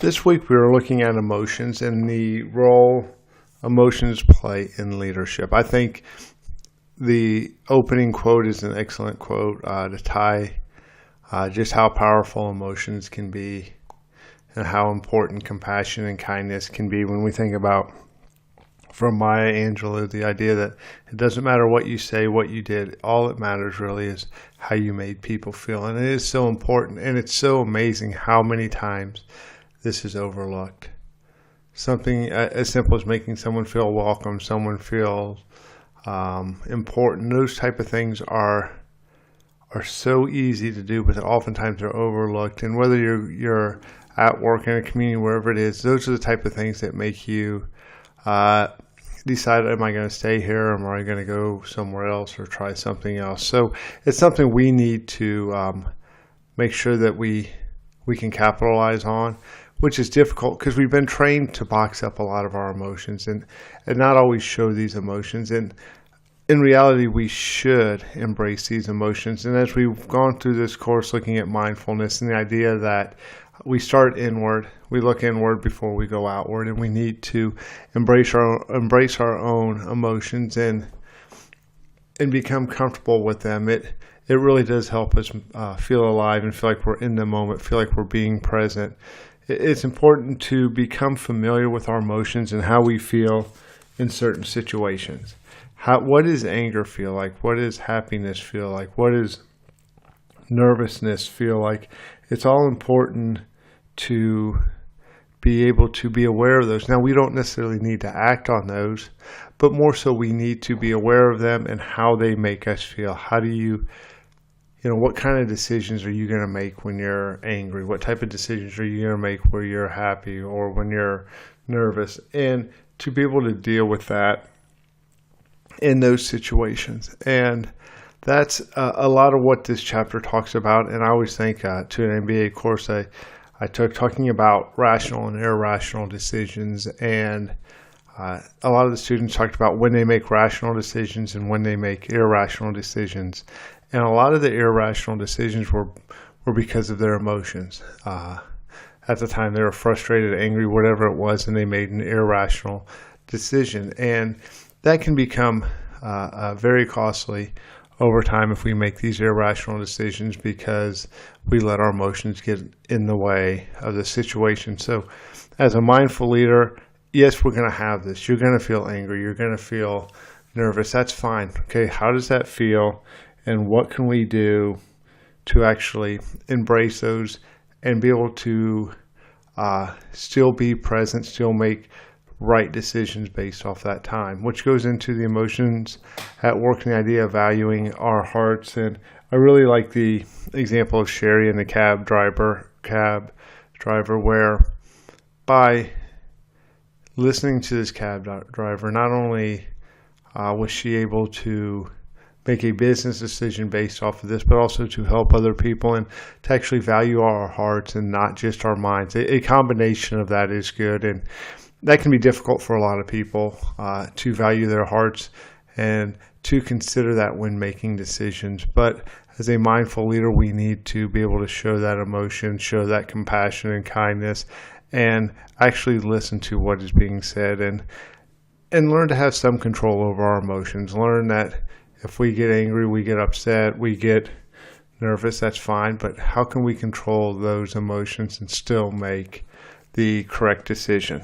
This week we were looking at emotions and the role emotions play in leadership. I think the opening quote is an excellent quote to tie just how powerful emotions can be and how important compassion and kindness can be when we think about, from Maya Angelou, the idea that it doesn't matter what you say, what you did, all that matters really is how you made people feel. And it is so important, and it's so amazing how many times this is overlooked. Something as simple as making someone feel welcome, someone feel important. Those type of things are so easy to do, but oftentimes they're overlooked. And whether you're at work, in a community, wherever it is, those are the type of things that make you decide, am I going to stay here, or am I going to go somewhere else or try something else? So it's something we need to make sure that we can capitalize on, which is difficult because we've been trained to box up a lot of our emotions and not always show these emotions. And in reality, we should embrace these emotions. And as we've gone through this course looking at mindfulness and the idea that we start inward, we look inward before we go outward, and we need to embrace our own emotions and become comfortable with them. It really does help us feel alive and feel like we're in the moment, feel like we're being present. It's important to become familiar with our emotions and how we feel in certain situations. What does anger feel like? What does happiness feel like? What does nervousness feel like? It's all important to be able to be aware of those. Now, we don't necessarily need to act on those, but more so we need to be aware of them and how they make us feel. How do you what kind of decisions are you going to make when you're angry? What type of decisions are you going to make where you're happy or when you're nervous? And to be able to deal with that in those situations. And that's a lot of what this chapter talks about. And I always think to an MBA course I took talking about rational and irrational decisions. And a lot of the students talked about when they make rational decisions and when they make irrational decisions. And a lot of the irrational decisions were because of their emotions. At the time, they were frustrated, angry, whatever it was, and they made an irrational decision. And that can become very costly over time if we make these irrational decisions because we let our emotions get in the way of the situation. So as a mindful leader, yes, we're going to have this. You're going to feel angry. You're going to feel nervous. That's fine. Okay, how does that feel? And what can we do to actually embrace those and be able to still be present, still make right decisions based off that time, which goes into the emotions at work and the idea of valuing our hearts. And I really like the example of Sherry and the cab driver, where by listening to this cab driver, not only was she able to make a business decision based off of this, but also to help other people and to actually value our hearts and not just our minds. A combination of that is good, and that can be difficult for a lot of people to value their hearts and to consider that when making decisions. But as a mindful leader, we need to be able to show that emotion, show that compassion and kindness, and actually listen to what is being said and learn to have some control over our emotions. Learn that if we get angry, we get upset, we get nervous, that's fine. But how can we control those emotions and still make the correct decision?